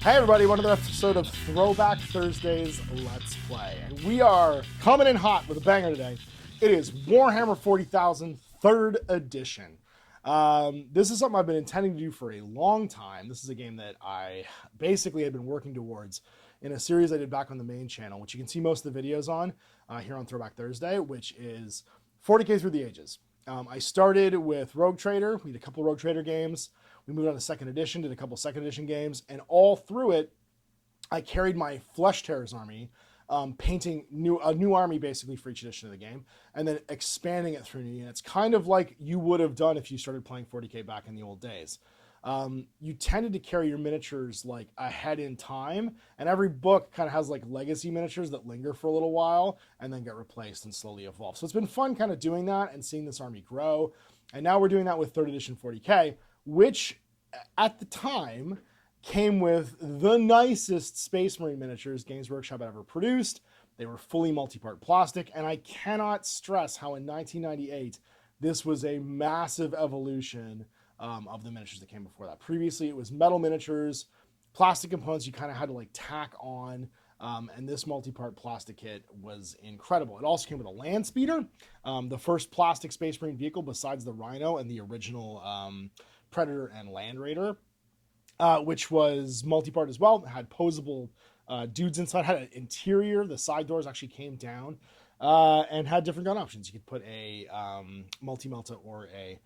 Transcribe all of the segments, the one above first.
Hey everybody, one another episode of Throwback Thursdays Let's Play. And we are coming in hot with a banger today. It is Warhammer 40,000 3rd Edition. This is something I've been intending to do for a long time. This is a game that I basically had been working towards in a series I did back on the main channel, which you can see most of the videos on here on Throwback Thursday, which is 40k Through the Ages. I started with Rogue Trader. We did a couple Rogue Trader games. We moved on to 2nd edition, did a couple 2nd edition games, and all through it, I carried my Flesh Tearers army, painting a new army basically for each edition of the game, and then expanding it through new units, kind of like you would have done if you started playing 40k back in the old days. You tended to carry your miniatures like ahead in time, and every book kind of has like legacy miniatures that linger for a little while and then get replaced and slowly evolve. So it's been fun kind of doing that and seeing this army grow. And now we're doing that with 3rd edition 40k, which at the time came with the nicest Space Marine miniatures Games Workshop had ever produced. They were fully multi-part plastic, and I cannot stress how in 1998 this was a massive evolution of the miniatures that came before that. Previously, it was metal miniatures, plastic components you kind of had to like tack on, and this multi-part plastic kit was incredible. It also came with a land speeder, the first plastic Space Marine vehicle besides the Rhino and the original Predator and Land Raider, which was multi-part as well. It had posable dudes inside, had an interior. The side doors actually came down and had different gun options. You could put a multi-melta or a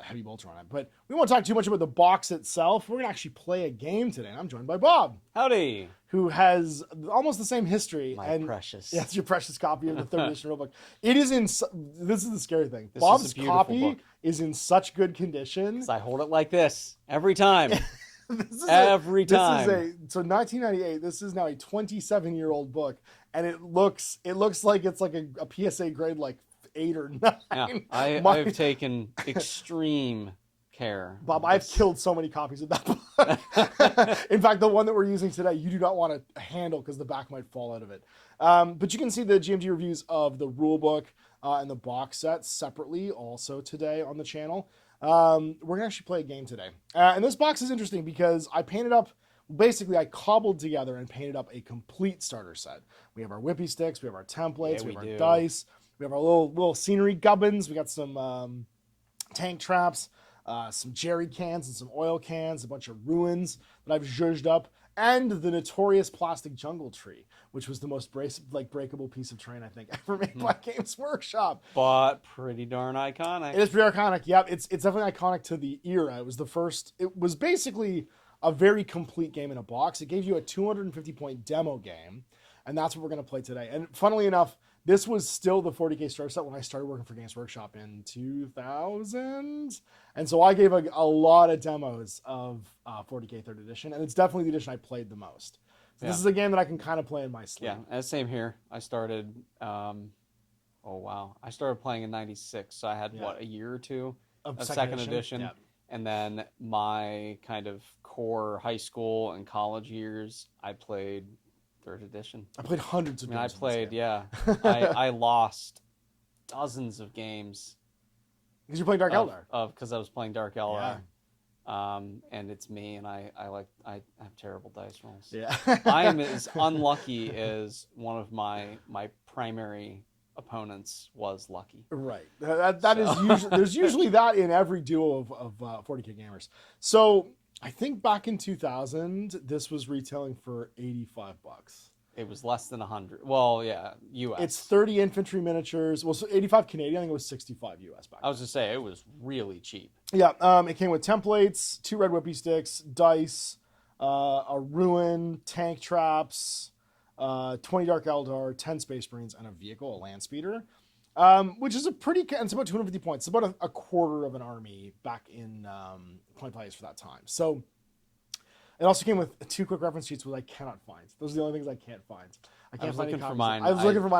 heavy bolter on it. But we won't talk too much about the box itself. We're going to actually play a game today, and I'm joined by Bob. Howdy. Who has almost the same history. My precious. Yeah, it's your precious copy of the 3rd edition rulebook. It is in, this is the scary thing. This Bob's copy is in such good condition. I hold it like this every time. Every time. This is so 1998, this is now a 27-year-old book, and it looks like it's like a PSA grade like 8 or 9. Yeah, I've taken extreme care. Bob, I've killed so many copies of that book. In fact, the one that we're using today, you do not want to handle because the back might fall out of it. But you can see the GMT reviews of the rulebook and the box set separately also today on the channel. We're going to actually play a game today. And this box is interesting because I painted up, basically I cobbled together and painted up a complete starter set. We have our whippy sticks, we have our templates, we have our dice, we have our little scenery gubbins, we got some tank traps, some jerry cans and some oil cans, a bunch of ruins that I've zhuzhed up, and the notorious plastic jungle tree, which was the most breakable piece of terrain I think ever made by Games Workshop. But pretty darn iconic. It is pretty iconic. Yep, it's definitely iconic to the era. It was the first. It was basically a very complete game in a box. It gave you a 250-point demo game, and that's what we're going to play today. And funnily enough, this was still the 40k starter set when I started working for Games Workshop in 2000. And so I gave a lot of demos of 40k 3rd edition, and it's definitely the edition I played the most. So This is a game that I can kind of play in my sleep. Yeah, and same here. I started, I started playing in 96, so I had, a year or two of 2nd edition. Yep. And then my kind of core high school and college years, I played 3rd edition. I played hundreds of games. I lost dozens of games. Because you're playing Dark Eldar. Because I was playing Dark Eldar. And it's me, and I have terrible dice rolls. Yeah. I am as unlucky as one of my primary opponents was lucky. Right. That is usually, there's usually that in every duo of 40k gamers. So I think back in 2000, this was retailing for $85. It was less than 100. Well, yeah, US. It's 30 infantry miniatures. Well, so 85 Canadian. I think it was 65 US back then. I was just say it was really cheap. Yeah. It came with templates, 2 red whippy sticks, dice, a ruin, tank traps, 20 Dark Eldar, 10 Space Marines, and a vehicle, a land speeder. Which is it's about 250 points. It's about a quarter of an army back in point values for that time. So it also came with 2 quick reference sheets, which I cannot find. Those are the only things I can't find. I was looking for mine.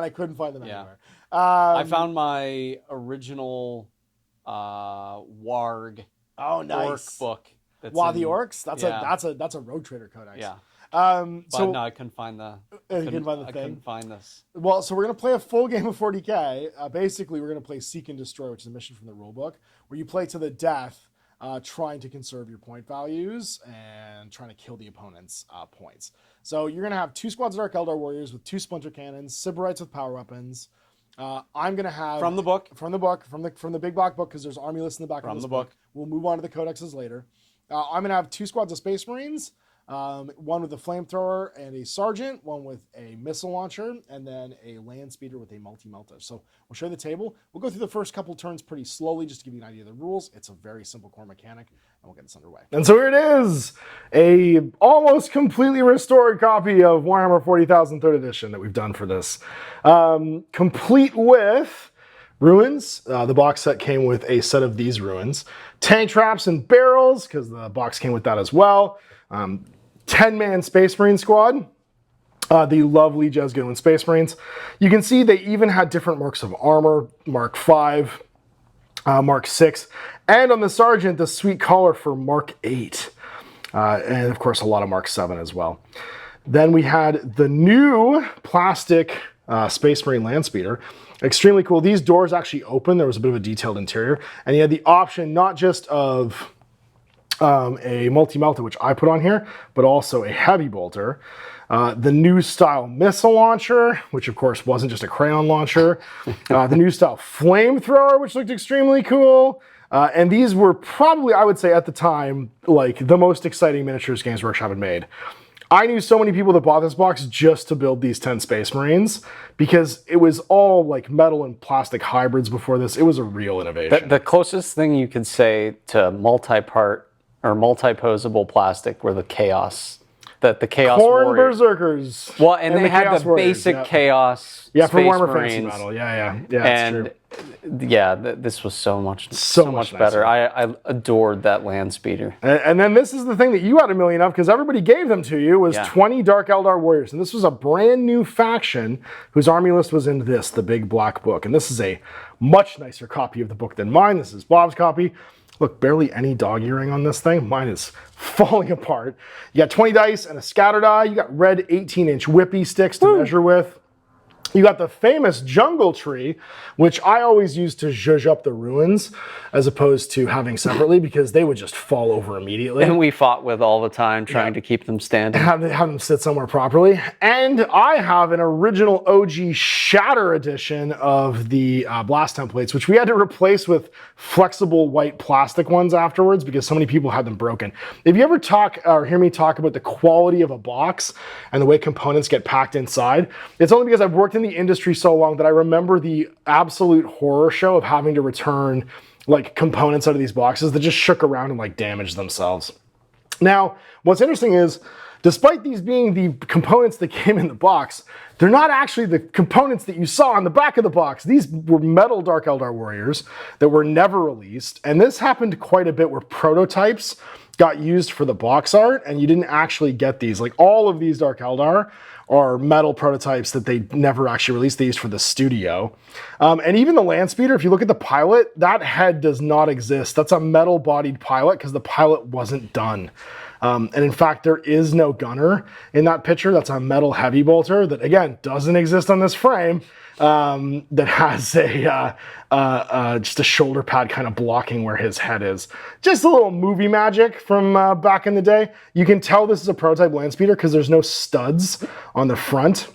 I couldn't find them anywhere. I found my original Warg orc book. The Orcs? That's a Road Trader code, actually. Yeah. No, I couldn't find the. I couldn't find this. Well, so we're gonna play a full game of 40k. Basically, we're gonna play Seek and Destroy, which is a mission from the rulebook, where you play to the death trying to conserve your point values and trying to kill the opponent's points. So you're going to have 2 squads of Dark Eldar Warriors with 2 Splinter Cannons, Sybarites with power weapons. I'm going to have... From the book? From the big black book, because there's army lists in the back of this book. We'll move on to the codexes later. I'm going to have 2 squads of Space Marines, one with a flamethrower and a sergeant, one with a missile launcher, and then a land speeder with a multi-melta. So we'll show you the table. We'll go through the first couple turns pretty slowly just to give you an idea of the rules. It's a very simple core mechanic, and we'll get this underway. And so here it is, a almost completely restored copy of Warhammer 40,000 3rd edition that we've done for this. Complete with ruins. The box set came with a set of these ruins. Tank traps and barrels, because the box came with that as well. 10-man Space Marine squad. The lovely Jezgoon Space Marines. You can see they even had different marks of armor. Mark 5, Mark 6, and on the Sergeant, the sweet collar for Mark 8. And of course, a lot of Mark 7 as well. Then we had the new plastic Space Marine Land Speeder. Extremely cool. These doors actually open. There was a bit of a detailed interior. And you had the option not just of a multi-melta, which I put on here, but also a heavy bolter. The new style missile launcher, which of course wasn't just a crayon launcher. The new style flamethrower, which looked extremely cool. And these were probably, I would say at the time, like the most exciting miniatures Games Workshop had made. I knew so many people that bought this box just to build these 10 Space Marines because it was all like metal and plastic hybrids before this. It was a real innovation. The closest thing you could say to multi-part or multi-posable plastic were the Chaos. The Chaos Corn Warriors. Berserkers. Well, and they had Chaos the Warriors, basic Chaos for Space Warhammer Marines. Fantasy Battle. Yeah, and true. Yeah, this was so much nicer. better. I adored that land speeder. And then this is the thing that you had a million of because everybody gave them to you was 20 Dark Eldar Warriors. And this was a brand new faction whose army list was in this, the big black book. And this is a much nicer copy of the book than mine. This is Bob's copy. Look, barely any dog earring on this thing. Mine is falling apart. You got 20 dice and a scatter die. You got red 18-inch whippy sticks to measure with. You got the famous jungle tree, which I always used to zhuzh up the ruins as opposed to having separately because they would just fall over immediately. And we fought with all the time trying to keep them standing. Have them sit somewhere properly. And I have an original OG Shatter edition of the blast templates, which we had to replace with flexible white plastic ones afterwards because so many people had them broken. If you ever talk or hear me talk about the quality of a box and the way components get packed inside, it's only because I've worked in the industry so long that I remember the absolute horror show of having to return like components out of these boxes that just shook around and like damaged themselves. Now, what's interesting is despite these being the components that came in the box, they're not actually the components that you saw on the back of the box. These were metal Dark Eldar Warriors that were never released. And this happened quite a bit where prototypes got used for the box art and you didn't actually get these. Like all of these Dark Eldar are metal prototypes that they never actually released. They used for the studio. And even the land speeder, if you look at the pilot, that head does not exist. That's a metal bodied pilot because the pilot wasn't done. And in fact, there is no gunner in that picture. That's a metal heavy bolter that again, doesn't exist on this frame. That has just a shoulder pad kind of blocking where his head is. Just a little movie magic from back in the day. You can tell this is a prototype land speeder because there's no studs on the front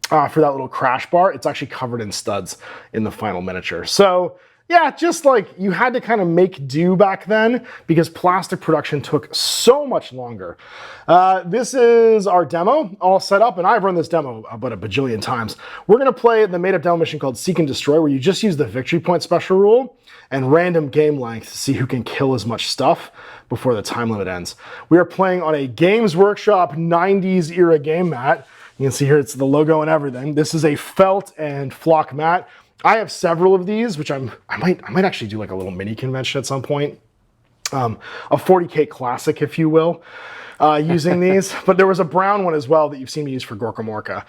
for that little crash bar. It's actually covered in studs in the final miniature. So yeah, just like you had to kind of make do back then because plastic production took so much longer. This is our demo all set up, and I've run this demo about a bajillion times. We're going to play the made-up demo mission called Seek and Destroy, where you just use the victory point special rule and random game length to see who can kill as much stuff before the time limit ends. We are playing on a Games Workshop 90s era game mat. You can see here it's the logo and everything. This is a felt and flock mat. I have several of these, which I might actually do like a little mini convention at some point. A 40K classic, if you will, using these. But there was a brown one as well that you've seen me use for Gorka Morka.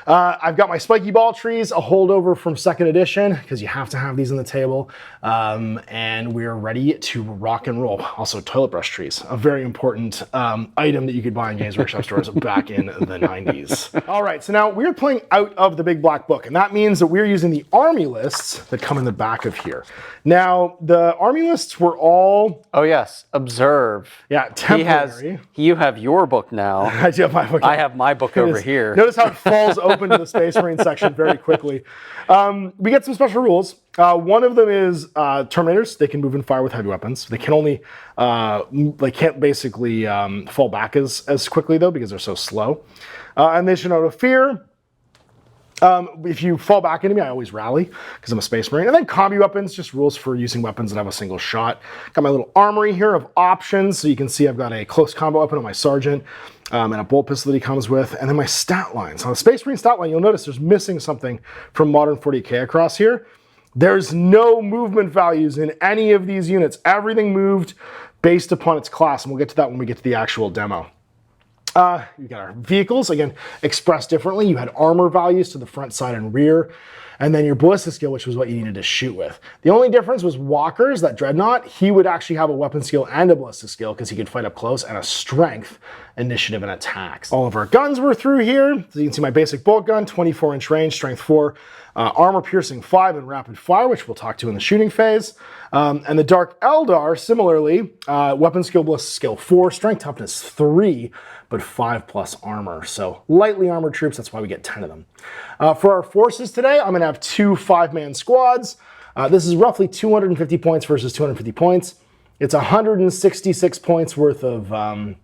I've got my spiky ball trees, a holdover from 2nd edition, because you have to have these on the table. And we're ready to rock and roll. Also, toilet brush trees, a very important item that you could buy in Games Workshop stores back in the 90s. All right, so now we're playing out of the big black book, and that means that we're using the army lists that come in the back of here. Now, the army lists were all... Oh, yes. Observe. Yeah, temporary. You have your book now. I do have my book. I have my book over here. Notice how it falls open to the Space Marine section very quickly. We get some special rules. One of them is Terminators. They can move and fire with heavy weapons. They can only, they can't basically fall back as quickly, though, because they're so slow. And they should know to fear. If you fall back into me, I always rally because I'm a Space Marine. And then combi weapons, just rules for using weapons that have a single shot. Got my little armory here of options. So you can see I've got a close combat weapon on my Sergeant and a bolt pistol that he comes with. And then my stat lines. On the Space Marine stat line, you'll notice there's missing something from Modern 40K across here. There's no movement values in any of these units. Everything moved based upon its class. And we'll get to that when we get to the actual demo. You got our vehicles, again, expressed differently. You had armor values to the front, side, and rear. And then your ballistic skill, which was what you needed to shoot with. The only difference was Walker's, that Dreadnought, he would actually have a weapon skill and a ballistic skill because he could fight up close, and a strength, initiative, and attacks. All of our guns were through here. So you can see my basic bolt gun, 24-inch range, strength 4, armor piercing 5, and rapid fire, which we'll talk to in the shooting phase. And the Dark Eldar, similarly, weapon skill, ballistic skill 4, strength toughness 3, but 5+ armor. So lightly armored troops, that's why we get 10 of them. For our forces today, I'm gonna have 2 5-man squads. This is roughly 250 points versus 250 points. It's 166 points worth of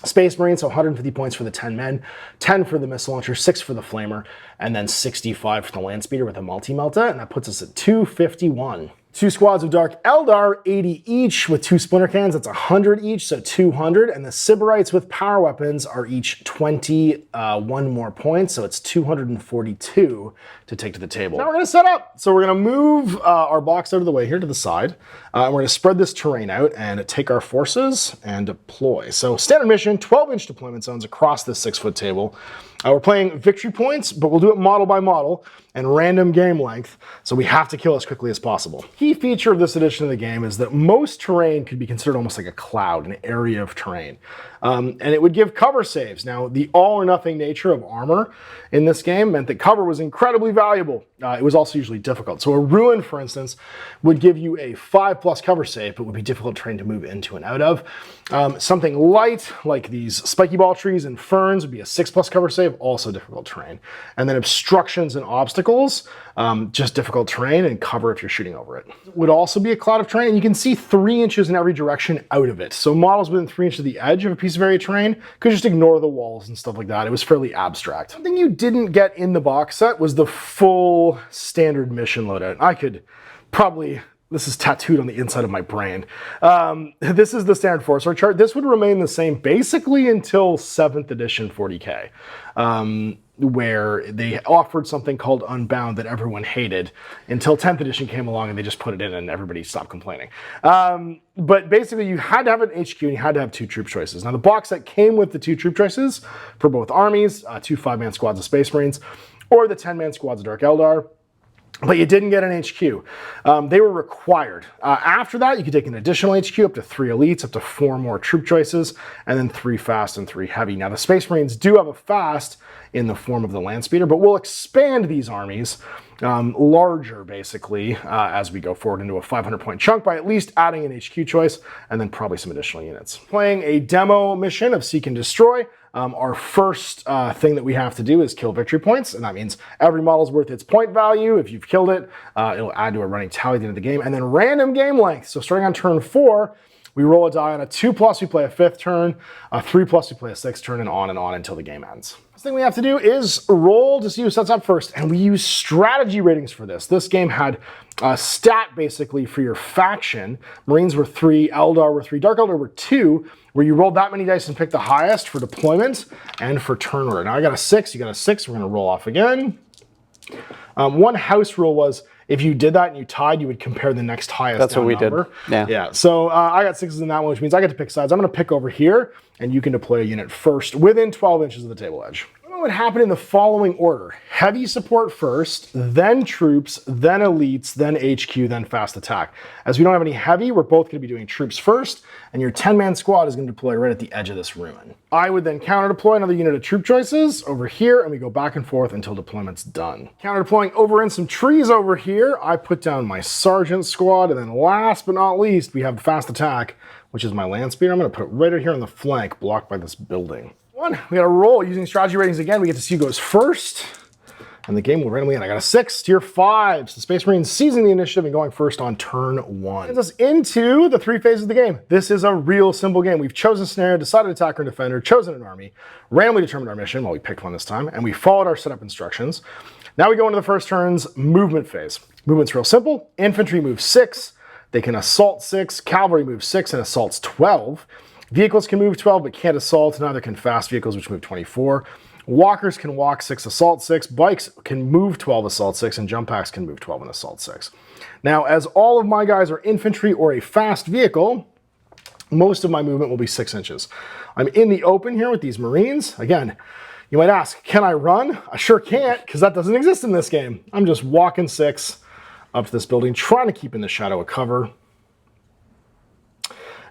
Space Marines, so 150 points for the 10 men, 10 for the missile launcher, 6 for the flamer, and then 65 for the land speeder with a multi-melta, and that puts us at 251. 2 squads of Dark Eldar, 80 each, with 2 splinter cannons, that's 100 each, so 200. And the Sybarites with power weapons are each 20, 1 more point, so it's 242 to take to the table. Now we're gonna set up. So we're gonna move our box out of the way here to the side. And we're gonna spread this terrain out and take our forces and deploy. So standard mission, 12-inch deployment zones across this 6-foot table. We're playing victory points, but we'll do it model by model and random game length, so we have to kill as quickly as possible. Key feature of this edition of the game is that most terrain could be considered almost like a cloud, an area of terrain. And it would give cover saves. Now, the all or nothing nature of armor in this game meant that cover was incredibly valuable. It was also usually difficult. So a ruin, for instance, would give you a 5+ cover save, but would be difficult terrain to move into and out of. Something light, like these spiky ball trees and ferns, would be a 6+ cover save, also difficult terrain. And then obstructions and obstacles, just difficult terrain, and cover if you're shooting over it. Would also be a cloud of terrain, and you can see 3 inches in every direction out of it. So models within 3 inches of the edge of a piece of area terrain could just ignore the walls and stuff like that. It was fairly abstract. Something you didn't get in the box set was the full standard mission loadout. I could probably... This is tattooed on the inside of my brain. This is the standard 4-star chart. This would remain the same basically until 7th edition 40K, where they offered something called Unbound that everyone hated until 10th edition came along and they just put it in and everybody stopped complaining. But basically you had to have an HQ and you had to have 2 troop choices. Now the box set came with the 2 troop choices for both armies, 2 5-man squads of Space Marines, or the 10-man squads of Dark Eldar. But you didn't get an HQ. They were required. After that, you could take an additional HQ, up to 3 elites, up to 4 more troop choices, and then 3 fast and 3 heavy. Now, the Space Marines do have a fast in the form of the land speeder, but we'll expand these armies larger, basically, as we go forward into a 500-point chunk by at least adding an HQ choice, and then probably some additional units. Playing a demo mission of Seek and Destroy. Our first thing that we have to do is kill victory points, and that means every model is worth its point value. If you've killed it, it'll add to a running tally at the end of the game. And then random game length. So starting on turn 4, we roll a die. On a 2+, we play a 5th turn. A 3+, we play a 6th turn, and on until the game ends. First thing we have to do is roll to see who sets up first, and we use strategy ratings for this. This game had a stat basically for your faction. Marines were 3, Eldar were 3, Dark Eldar were 2, where you rolled that many dice and picked the highest for deployment and for turn order. Now I got a 6, you got a 6, we're gonna roll off again. One house rule was if you did that and you tied, you would compare the next highest. That's what we number. did. Yeah. So I got 6s in that one, which means I get to pick sides. I'm going to pick over here, and you can deploy a unit first within 12 inches of the table edge. I'm Would happen in the following order: heavy support first, then troops, then elites, then HQ, then fast attack. As we don't have any heavy, we're both going to be doing troops first, and your 10-man squad is going to deploy right at the edge of this ruin. I would then counter deploy another unit of troop choices over here, and we go back and forth until deployment's done. Counter deploying over in some trees over here, I put down my sergeant squad, and then last but not least, we have the fast attack, which is my land speeder. I'm going to put it right here on the flank, blocked by this building. We got to roll using strategy ratings again. We get to see who goes first, and the game will randomly end. I got a 6, tier 5. So Space Marines seizing the initiative and going first on turn 1. Brings us into the 3 phases of the game. This is a real simple game. We've chosen a scenario, decided attacker and defender, chosen an army, randomly determined our mission, well, we picked one this time, and we followed our setup instructions. Now we go into the first turn's movement phase. Movement's real simple. Infantry moves 6. They can assault 6. Cavalry moves 6 and assaults 12. Vehicles can move 12 but can't assault, neither can fast vehicles, which move 24. Walkers can walk 6, assault 6. Bikes can move 12, assault 6, and jump packs can move 12 and assault 6. Now, as all of my guys are infantry or a fast vehicle, most of my movement will be 6 inches. I'm in the open here with these Marines. Again, you might ask, can I run? I sure can't, because that doesn't exist in this game. I'm just walking 6 up to this building, trying to keep in the shadow of cover.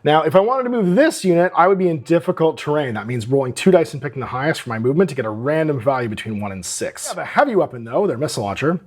Now, if I wanted to move this unit, I would be in difficult terrain. That means rolling 2 dice and picking the highest for my movement to get a random value between 1 and 6. I have a heavy weapon, though, their missile launcher,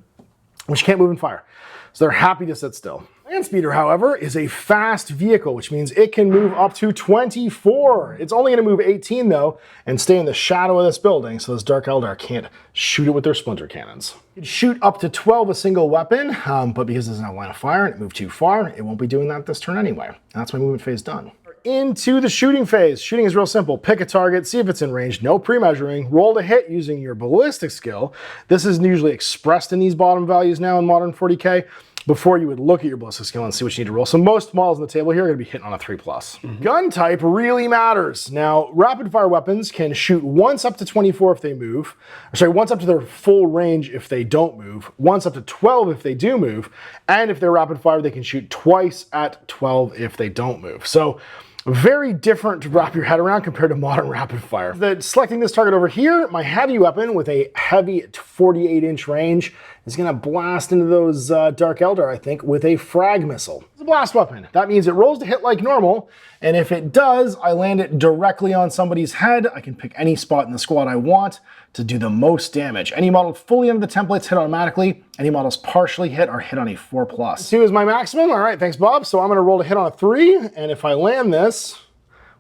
which can't move and fire. So they're happy to sit still. Land speeder, however, is a fast vehicle, which means it can move up to 24. It's only going to move 18, though, and stay in the shadow of this building, so this Dark Eldar can't shoot it with their splinter cannons. You can shoot up to 12 a single weapon, but because it doesn't have line of fire and it moved too far, it won't be doing that this turn anyway. And that's my movement phase done. Into the shooting phase. Shooting is real simple. Pick a target, see if it's in range, no pre-measuring, roll to hit using your ballistic skill. This is usually expressed in these bottom values now in modern 40K. Before you would look at your ballistic skill and see what you need to roll. So most models on the table here are going to be hitting on a 3+. Gun type really matters. Now, rapid fire weapons can shoot once up to 24 if they move. Once up to their full range if they don't move. Once up to 12 if they do move. And if they're rapid fire, they can shoot twice at 12 if they don't move. So very different to wrap your head around compared to modern rapid fire. Selecting this target over here, my heavy weapon with a heavy 48-inch range is going to blast into those Dark Eldar, I think, with a frag missile. It's a blast weapon. That means it rolls to hit like normal, and if it does, I land it directly on somebody's head. I can pick any spot in the squad I want to do the most damage. Any model fully under the templates hit automatically. Any models partially hit are hit on a 4+. 2 is my maximum. All right, thanks, Bob. So I'm going to roll to hit on a 3, and if I land this,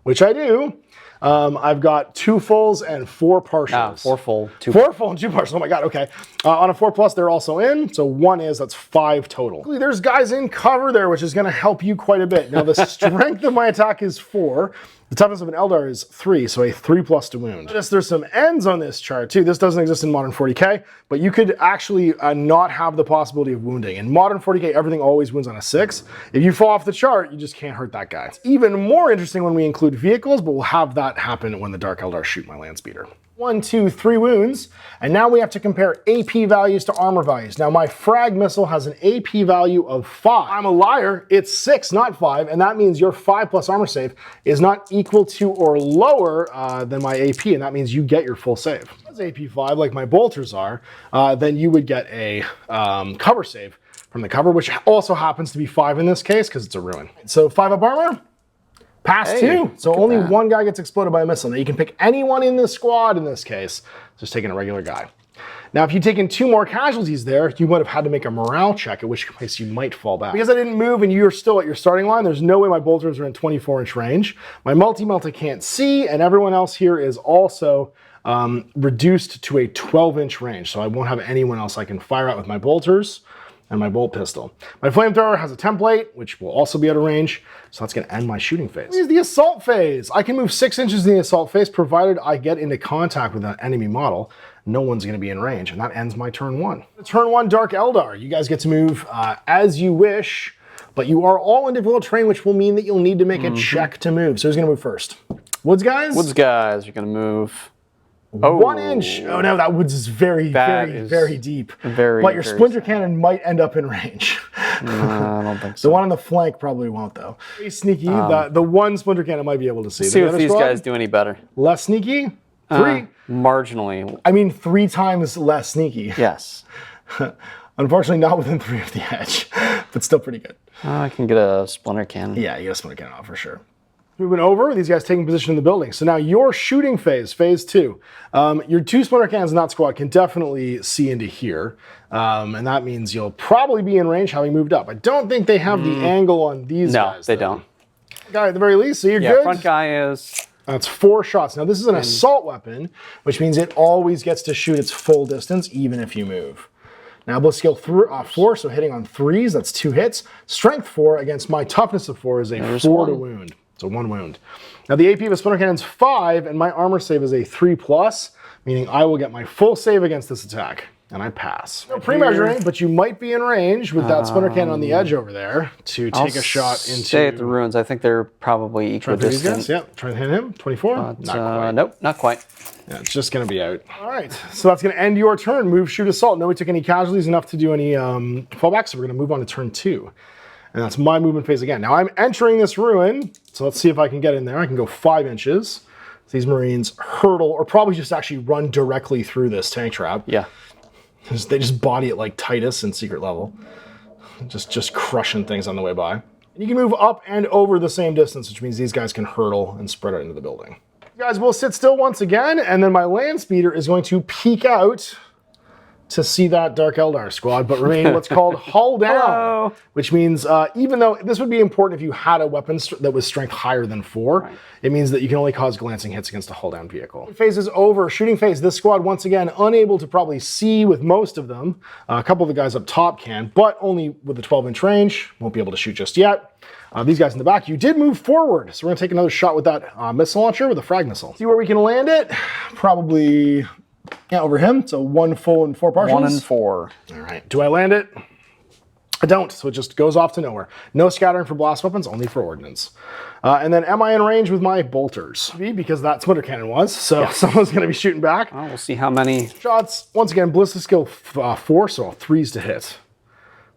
which I do, I've got 2 fulls and 4 partials. 4 full, 2 4 full and 2 partials. Oh my God, okay. On a 4+, they're also in. So 1 is, that's 5 total. There's guys in cover there, which is going to help you quite a bit. Now the strength of my attack is 4. The toughness of an Eldar is 3, so a 3+ to wound. Notice there's some ends on this chart too. This doesn't exist in modern 40K, but you could actually not have the possibility of wounding. In modern 40K, everything always wounds on a 6. If you fall off the chart, you just can't hurt that guy. It's even more interesting when we include vehicles, but we'll have that happen when the Dark Eldar shoot my land speeder. 1, 2, 3 wounds, and now we have to compare AP values to armor values. Now my frag missile has an AP value of 5. I'm a liar, it's 6, not 5, and that means your 5+ armor save is not equal to or lower than my AP, and that means you get your full save. If it's AP 5, like my bolters are, then you would get a cover save from the cover, which also happens to be 5 in this case, because it's a ruin. So 5 up armor, pass 2. So only 1 guy gets exploded by a missile. Now you can pick anyone in the squad in this case, just taking a regular guy. Now if you'd taken 2 more casualties there, you would have had to make a morale check, at which case you might fall back. Because I didn't move and you're still at your starting line, there's no way my bolters are in 24-inch range. My multi-melt I can't see, and everyone else here is also reduced to a 12-inch range. So I won't have anyone else I can fire at with my bolters and my bolt pistol. My flamethrower has a template, which will also be out of range, so that's gonna end my shooting phase. This is the assault phase. I can move 6 inches in the assault phase, provided I get into contact with an enemy model. No one's gonna be in range, and that ends my turn 1. Turn 1, Dark Eldar. You guys get to move as you wish, but you are all in difficult terrain, which will mean that you'll need to make a check to move. So who's gonna move first? Woods guys? Woods guys, you're gonna move. 1 inch. Oh no, that woods is very deep. But your splinter cannon might end up in range. No, I don't think so. The one on the flank probably won't though. Very sneaky. The one splinter cannon might be able to see. See if these guys do any better. Less sneaky? Marginally. I mean, 3 times less sneaky. Yes. Unfortunately, not within 3 of the edge, but still pretty good. I can get a splinter cannon. Yeah, you get a splinter cannon off for sure. Moving over, these guys taking position in the building. So now your shooting phase, phase 2. Your 2 splinter cannons in that squad can definitely see into here. And that means you'll probably be in range having moved up. I don't think they have the angle on these guys. No, they don't. Guy at the very least, so you're Yeah, good. front guy is... That's 4 shots. Now this is an assault weapon, which means it always gets to shoot its full distance, even if you move. Now bliss skill 4, so hitting on 3s, that's 2 hits. Strength 4 against my toughness of 4 is a 4 to wound. So 1 wound. Now the AP of a splinter cannon is 5, and my armor save is a 3+, meaning I will get my full save against this attack. And I pass. No pre-measuring, but you might be in range with that splinter cannon on the edge over there to take a shot into... Stay at the ruins. I think they're probably equidistant. Yeah, try and hit him. 24? Not quite. Nope, not quite. Yeah, it's just going to be out. All right, so that's going to end your turn. Move, shoot, assault. Nobody took any casualties enough to do any fallbacks, so we're going to move on to turn 2. And that's my movement phase again. Now I'm entering this ruin, so let's see if I can get in there. I can go 5 inches. So these Marines hurdle, or probably just actually run directly through this tank trap. Yeah. They just body it like Titus in Secret Level. Just crushing things on the way by. And you can move up and over the same distance, which means these guys can hurdle and spread out into the building. You guys will sit still once again, and then my land speeder is going to peek out to see that Dark Eldar squad, but remain what's called hull down, which means even though this would be important if you had a weapon that was strength higher than 4, it means that you can only cause glancing hits against a hull down vehicle. Phase is over. Shooting phase. This squad, once again, unable to probably see with most of them. A couple of the guys up top can, but only with a 12-inch range. Won't be able to shoot just yet. These guys in the back, you did move forward, so we're going to take another shot with that missile launcher with a frag missile. See where we can land it. Probably... yeah, over him. So 1 full and 4 partials. 1 and 4. All right. Do I land it? I don't. So it just goes off to nowhere. No scattering for blast weapons, only for ordnance. And then am I in range with my bolters? Because that splinter cannon was. So someone's going to be shooting back. Well, we'll see how many shots. Once again, ballistic skill 4, so 3s to hit.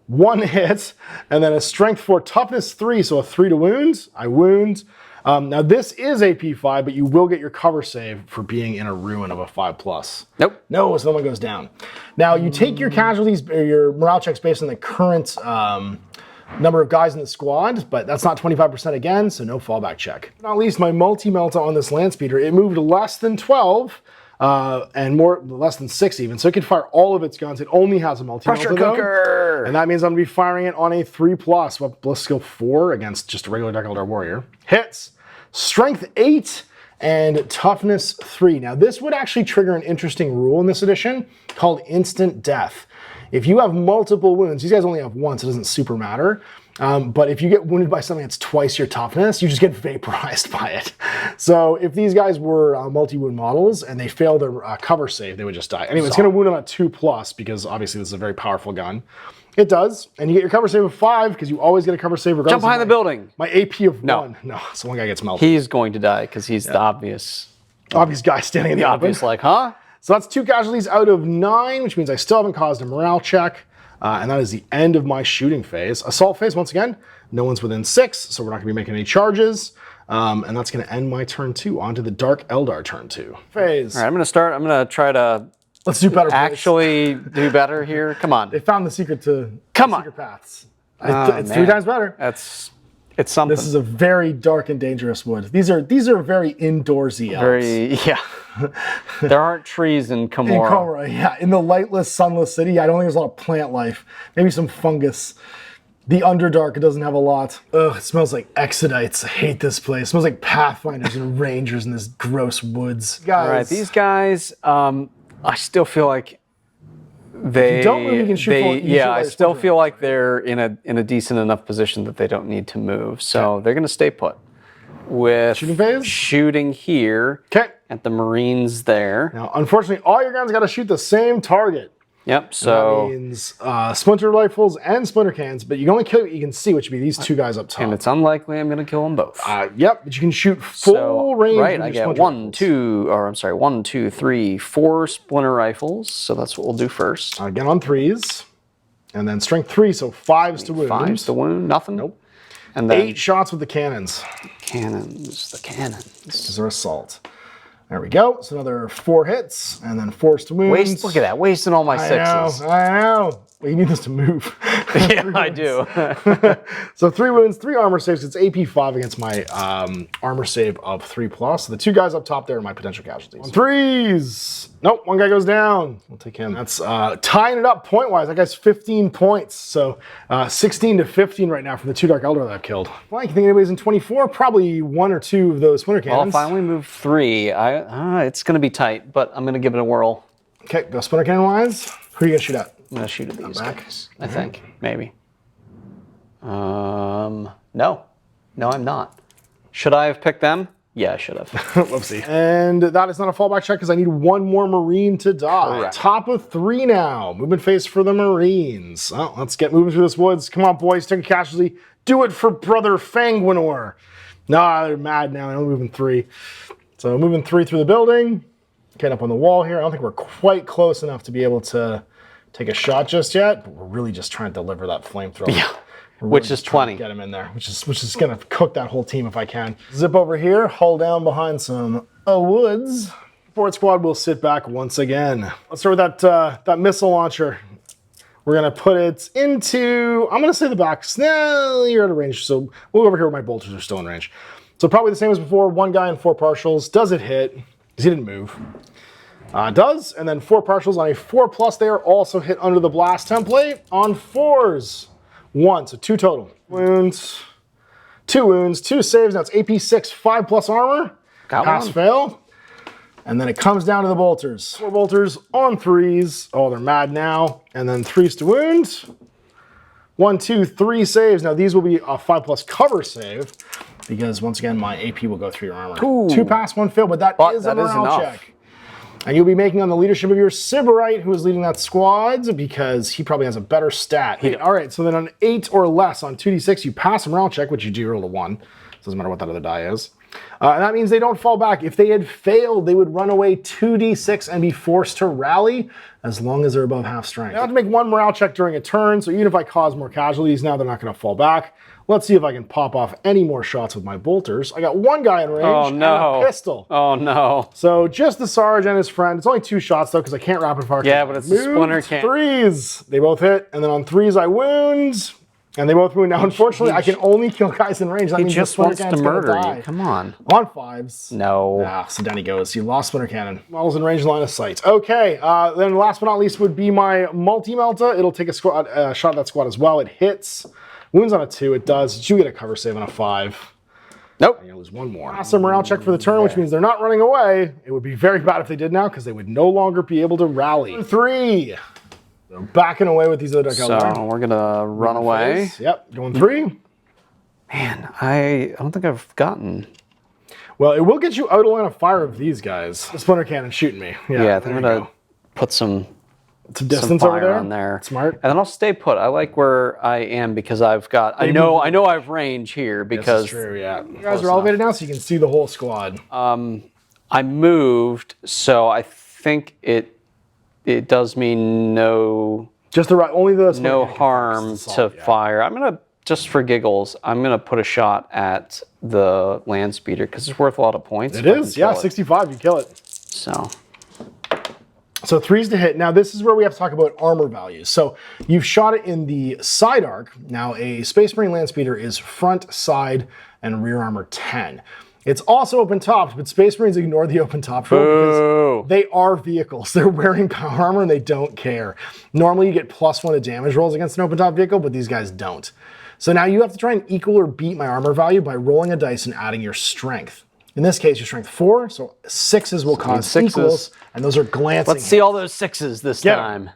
1 hit, and then a strength 4, toughness 3, so a 3 to wound. I wound. Now this is AP 5, but you will get your cover save for being in a ruin of a 5+. Nope. No, so no one goes down. Now you take your casualties, or your morale checks based on the current number of guys in the squad, but that's not 25% again, so no fallback check. Not least, my multi-melta on this land speeder, it moved less than 12, and less than 6 even, so it can fire all of its guns. It only has a multi-melta pressure cooker, and that means I'm gonna be firing it on a 3+, with bliss skill 4 against just a regular Dark Eldar warrior. Hits. Strength 8 and toughness 3. Now this would actually trigger an interesting rule in this edition called instant death. If you have multiple wounds, these guys only have 1, so it doesn't super matter. But if you get wounded by something that's twice your toughness, you just get vaporized by it. So if these guys were multi-wound models and they fail their cover save, they would just die. Anyway, it's going to wound on a 2+ because obviously this is a very powerful gun. It does, and you get your cover save of 5 because you always get a cover save regardless. Jump behind the building. My AP of 1. No, so one guy gets melted. He's going to die because he's the obvious guy standing in the obvious, open. like, huh? So that's 2 casualties out of 9, which means I still haven't caused a morale check. And that is the end of my shooting phase. Assault phase, once again, no one's within 6, so we're not going to be making any charges. And that's going to end my turn 2. On to the Dark Eldar turn 2 phase. All right, I'm going to try to... let's do better. Actually do better here. Come on. They found the secret to secret paths. It's 3 times better. It's something. This is a very dark and dangerous wood. These are very indoorsy elves. There aren't trees in Komorra. In Komorra, yeah. In the lightless, sunless city, I don't think there's a lot of plant life. Maybe some fungus. The Underdark, it doesn't have a lot. Ugh, it smells like Exodites. I hate this place. It smells like Pathfinders and Rangers in this gross woods. Guys. All right, these guys, I still feel like they... if you don't move, you can shoot I still feel like they're in a decent enough position that they don't need to move. So they're going to stay put. With shooting phase? Shooting here at the Marines there. Now, unfortunately, all your guns got to shoot the same target. Yep, so... that means splinter rifles and splinter cannons, but you can only kill what you can see, which would be these 2 guys up top. And it's unlikely I'm going to kill them both. Yep, but you can shoot full range. Right, I get 1, 2, 3, 4 splinter rifles, so that's what we'll do first. Again on 3s, and then strength 3, so 5s to wound. 5s to wound, nothing? Nope. And then 8 shots with the cannons. The cannons. Because they're assault. There we go. So another 4 hits, and then forced wounds. Look at that, wasting all my sixes. I know. Well, you need this to move. Yeah, I do. So 3 wounds, 3 armor saves. It's AP 5 against my armor save of 3+. So the 2 guys up top there are my potential casualties. 3s. Nope, 1 guy goes down. We'll take him. That's tying it up point-wise. That guy's 15 points. So 16 to 15 right now from the 2 Dark Elder that I've killed. Flank, you think anybody's in 24? Probably 1 or 2 of those Splinter Cannons. Well, if I only move 3, it's going to be tight, but I'm going to give it a whirl. Okay, go Splinter Cannon-wise. Who are you going to shoot at? I'm going to shoot at these guys, I think. Maybe. No. No, I'm not. Should I have picked them? Yeah, I should have. Whoopsie. And that is not a fallback check because I need 1 more Marine to die. Correct. Top of 3 now. Movement phase for the Marines. Well, let's get moving through this woods. Come on, boys. Take a casualty. Do it for Brother Fangwinor. Nah, they're mad now. They're only moving 3. So moving 3 through the building. Getting up on the wall here. I don't think we're quite close enough to be able to take a shot just yet. But we're really just trying to deliver that flamethrower. Yeah. Which is 20. Get him in there, which is gonna cook that whole team if I can. Zip over here, hull down behind some woods. Support squad will sit back once again. Let's start with that missile launcher. We're gonna put it into, I'm gonna say the back. No, you're out of range, so we'll go over here where my bolters are still in range. So probably the same as before, 1 guy and 4 partials. Does it hit? Because he didn't move. Does, and then 4 partials on a 4+. They are also hit under the blast template on 4s. 1, so 2 total. Wounds, 2 wounds, 2 saves. Now it's AP 6, 5+ armor. Pass, fail. And then it comes down to the bolters. 4 bolters on 3s. Oh, they're mad now. And then 3s to wound. 1, 2, 3 saves. Now these will be a 5+ cover save because once again, my AP will go through your armor. Ooh. 2 pass, 1 fail, but that is a morale check. And you'll be making on the leadership of your Sybarite, who is leading that squad, because he probably has a better stat. All right, so then on 8 or less on 2d6, you pass a morale check, which you do roll a 1. Doesn't matter what that other die is. And that means they don't fall back. If they had failed, they would run away 2d6 and be forced to rally as long as they're above half strength. I have to make 1 morale check during a turn, so even if I cause more casualties now, they're not going to fall back. Let's see if I can pop off any more shots with my bolters. I got 1 guy in range and a pistol. Oh, no. So just the Sarge and his friend. It's only 2 shots, though, because I can't rapid fire. Yeah, but it's a Splinter Cannon. 3s. They both hit, and then on 3s I wound, and they both wound. Now, unfortunately, I can only kill guys in range. That means just wants to murder you. Come on. On 5s. No. So down he goes. You lost Splinter Cannon. Models in range, line of sight. Okay, then last but not least would be my Multi-Melta. It'll take a shot at that squad as well. It hits. Wounds on a 2, it does. You get a cover save on a 5. Nope. And you lose 1 more. Awesome morale check for the turn, which means they're not running away. It would be very bad if they did now, because they would no longer be able to rally. 3. They're backing away with these other Dark Elder. So we're gonna run away. Yep, going 3. Man, I don't think I've gotten. Well, it will get you out of line of fire of these guys. The Splinter Cannon shooting me. Yeah, I think I'm gonna put some distance fire over there. on there. Smart. And then I'll stay put. I like where I am because I've got. I know I have range here because. This is true. Yeah. You guys are elevated now, so you can see the whole squad. I moved, so I think it does me no. Just the right. Only the no harm to fire. I'm gonna just for giggles. I'm gonna put a shot at the land speeder because it's worth a lot of points. It is. Yeah, 65. You kill it. So 3s to hit. Now this is where we have to talk about armor values. So you've shot it in the side arc. Now a Space Marine land speeder is front, side, and rear armor 10. It's also open topped, but Space Marines ignore the open top rule because they are vehicles. They're wearing power armor and they don't care. Normally you get +1 to damage rolls against an open top vehicle, but these guys don't. So now you have to try and equal or beat my armor value by rolling a dice and adding your strength. In this case, your strength 4, so 6s will cause equals, and those are glancing. Let's see all those 6s this time.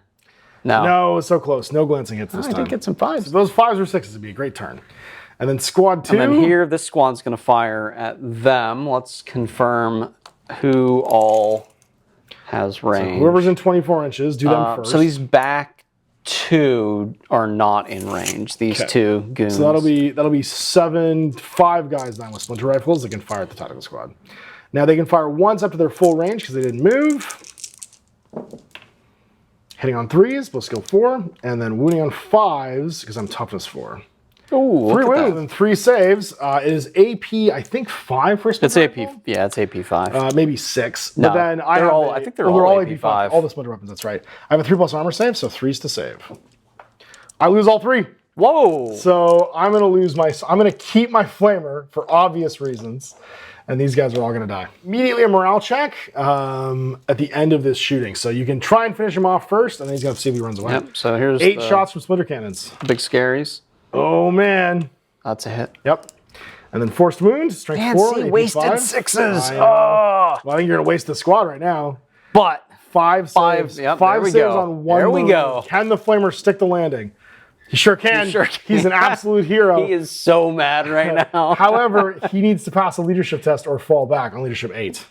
No, so close. No glancing hits this time. I did get some 5s. So those 5s or 6s would be a great turn. And then squad 2. And then here, this squad's going to fire at them. Let's confirm who all has range. So whoever's in 24 inches, do them first. So these back 2 are not in range. These 2 goons. So that'll be 5 guys now with splinter rifles that can fire at the tactical squad. Now they can fire once up to their full range because they didn't move. Hitting on 3s, both skill 4, and then wounding on 5s because I'm toughness 4. Ooh, 3 look at wounds that. and 3 saves. It is AP, I think 5 for a It's splinter AP. rifle. Yeah, it's AP 5. Maybe 6. No, But then I they're have all- I think they're all AP 5. All the splinter weapons, that's right. I have a 3+ armor save, so 3s to save. I lose all 3. Whoa! So I'm gonna keep my flamer for obvious reasons. And these guys are all gonna die. Immediately a morale check at the end of this shooting. So you can try and finish him off first, and then he's gonna see if he runs away. Yep. So here's 8 the shots from splinter cannons. big scaries. Oh man. That's a hit. Yep. And then forced wound, strength 4. AP wasted 5. 6s. I know. Oh, Well, I think you're gonna waste the squad right now. but 5 saves. Yep, 5 there we saves go. on 1. There we wound. go. Can the flamer stick the landing? He sure can. He sure can. He's an absolute hero. he is so mad right now. However, he needs to pass a leadership test or fall back on leadership 8.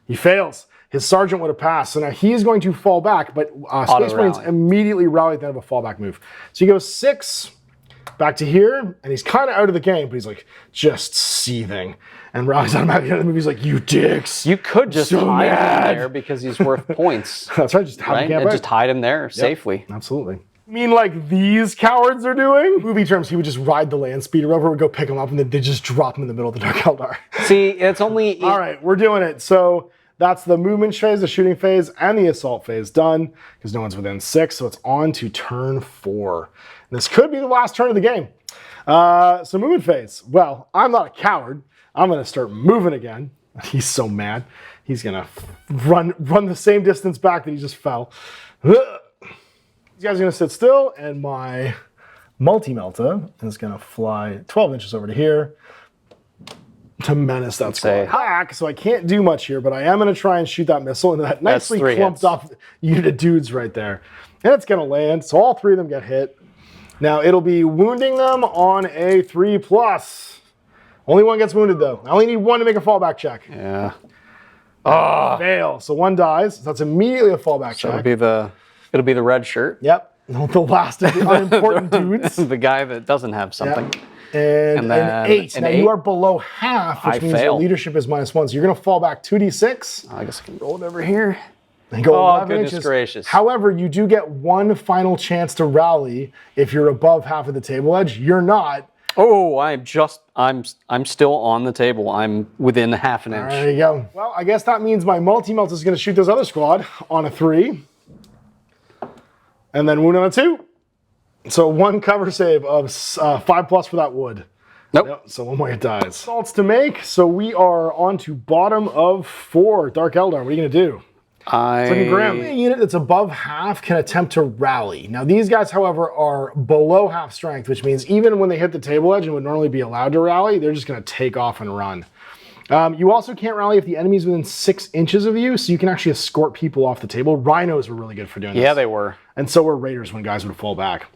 He fails. His sergeant would have passed. So now he is going to fall back, but Space Marines rally. immediately rally at the end of a fallback move. So he goes 6 back to here, and he's kind of out of the game, but he's like just seething. And rallies automatically at the end of the movie. He's like, "You dicks." You could just So hide mad. him there because he's worth points, That's right. Just have right? him camp And out. just hide him there safely. Absolutely. You mean like these cowards are doing? Movie terms, he would just ride the land speeder over, would go pick him up, and then they just drop him in the middle of the Dark Eldar. See, it's only All right, we're doing it. So that's the movement phase, the shooting phase, and the assault phase done, because no one's within 6, so it's on to turn 4. And this could be the last turn of the game. So movement phase. Well, I'm not a coward. I'm going to start moving again. He's so mad. He's going to run the same distance back that he just fell. These guys are going to sit still, and my multi-melta is going to fly 12 inches over to here to menace that squad. Hack, so I can't do much here, but I am going to try and shoot that missile into that nicely 3 clumped hits. up unit of dudes right there. And it's going to land, so all 3 of them get hit. Now, it'll be wounding them on a 3+. Only 1 gets wounded, though. I only need 1 to make a fallback check. yeah. Fail. So 1 dies. So that's immediately a fallback So check. it'll be the red shirt, Yep. The last of the unimportant dudes. the guy that doesn't have something. Yep. And And an then 8. an Now 8. you are below half, which I means your fail. leadership is -1. So you're going to fall back 2d6 I guess I can roll it over here. and go Oh, 11 goodness inches. gracious. However, you do get 1 final chance to rally if you're above half of the table edge. You're not. Oh, I'm still on the table. I'm within half an inch. There you go. Well, I guess that means my multi-melt is going to shoot this other squad on a 3. And then wound on a 2. So 1 cover save of 5+ for that wood. Nope. Yep, so 1 more hit dies. Assaults to make. So we are on to bottom of 4. Dark Eldar, what are you going to do? Looking grim. A unit that's above half can attempt to rally. Now these guys, however, are below half strength, which means even when they hit the table edge and would normally be allowed to rally, they're just going to take off and run. You also can't rally if the enemy's within 6 inches of you, so you can actually escort people off the table. Rhinos were really good for doing this. Yeah, they were. And so were Raiders when guys would fall back.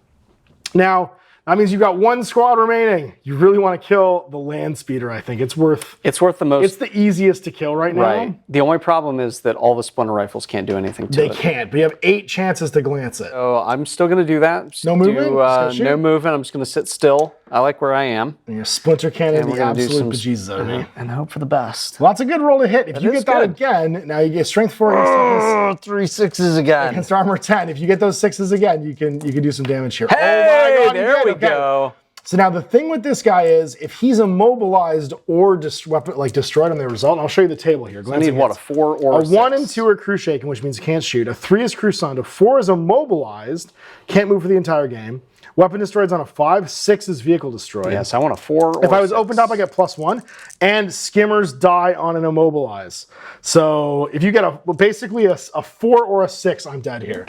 Now, that means you've got 1 squad remaining. You really want to kill the land speeder, I think. It's worth the most. It's the easiest to kill right now. Right. The only problem is that all the splinter rifles can't do anything to They it. can't, but you have 8 chances to glance it. So I'm still going to do that. Just No movement? Just gonna shoot? No movement. I'm just going to sit still. I like where I am. And your splinter cannon, And we're the gonna do absolute some- bejesus out of me. And hope for the best. Well, that's a good roll to hit. If you is get that good. again, now you get strength 4 against Oh, 3 6s again. against armor 10. If you get those 6s again, you can do some damage here. Hey, oh my God, you there did. we Okay. go. So now the thing with this guy is, if he's immobilized or destroyed on the result, I'll show you the table here. I need what, a 4 or A 1 and 6? 2 are crew shaken, which means can't shoot. A 3 is crew stunned. A 4 is immobilized, can't move for the entire game. Weapon destroyed is on a 5. 6 is vehicle destroyed. Yes, I want a 4 or If I was 6. opened up, I get +1. And skimmers die on an immobilize. So if you get basically a 4 or a 6, I'm dead here.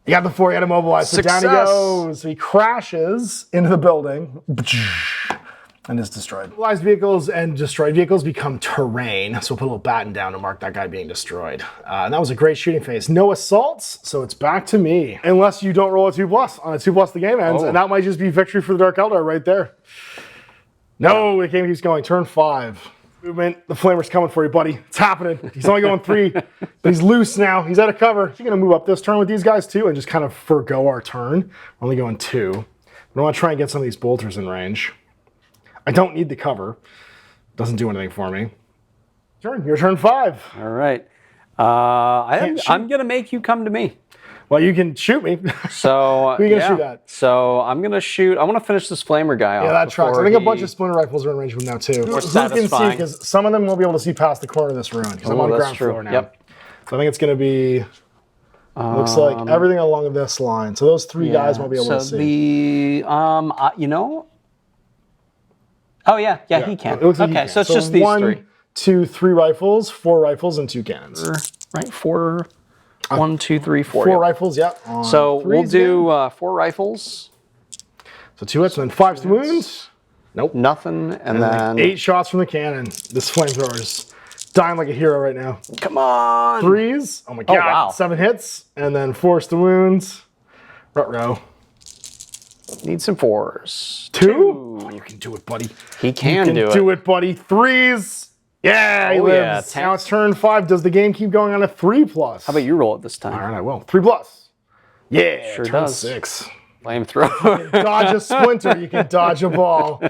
You got the 4, you got immobilized. So down he Success. goes. So he crashes into the building and is destroyed. Immobilized vehicles and destroyed vehicles become terrain. So we'll put a little batten down to mark that guy being destroyed. And that was a great shooting phase. No assaults, so it's back to me. Unless you don't roll a 2+. On a 2+, the game ends, and that might just be victory for the Dark Eldar right there. No, the game keeps going. Turn 5. Movement. The flamer's coming for you, buddy. It's happening. He's only going 3, but he's loose now. He's out of cover. He's going to move up this turn with these guys too and just kind of forgo our turn. We're only going 2. But I want to try and get some of these bolters in range. I don't need the cover. Doesn't do anything for me. Your turn 5. All right. Can't shoot. I'm going to make you come to me. Well, you can shoot me. So Who are you gonna shoot at? So I'm gonna shoot. I want to finish this flamer guy off. Yeah, that tracks. I before think a he- bunch of splinter rifles are in range of him now too. More Who's gonna see? satisfying. Because some of them won't be able to see past the corner of this room. Because I'm Oh, on that's ground true. floor now. Yep. So I think it's gonna be. Looks like everything along this line. So those three guys won't be able to see. You know. Oh yeah, he can. It looks like he Okay, can. so it's just these 1, 2, 3 rifles, 4 rifles, and 2 cannons. Right, 4. 1, 2, 3, 4. 4 yep. rifles, yep. on So we'll threes do again. 4 rifles. So 2 hits and then 5 wounds. Nope. Nothing, and Like then 8 shots from the cannon. This flamethrower is dying like a hero right now. come on. 3s. Oh my god. wow. 7 hits. And then 4 to wounds. Ruh-roh. Need some 4s. 2? Oh, you can do it, buddy. He can, You can do it, buddy. 3s. Yeah, he Oh, yeah, lives. 10. Now it's turn 5. Does the game keep going on a 3+? How about you roll it this time? All right, I will. 3+. Yeah, Sure turn does. 6. Flamethrower. Dodge a splinter, you can dodge a ball.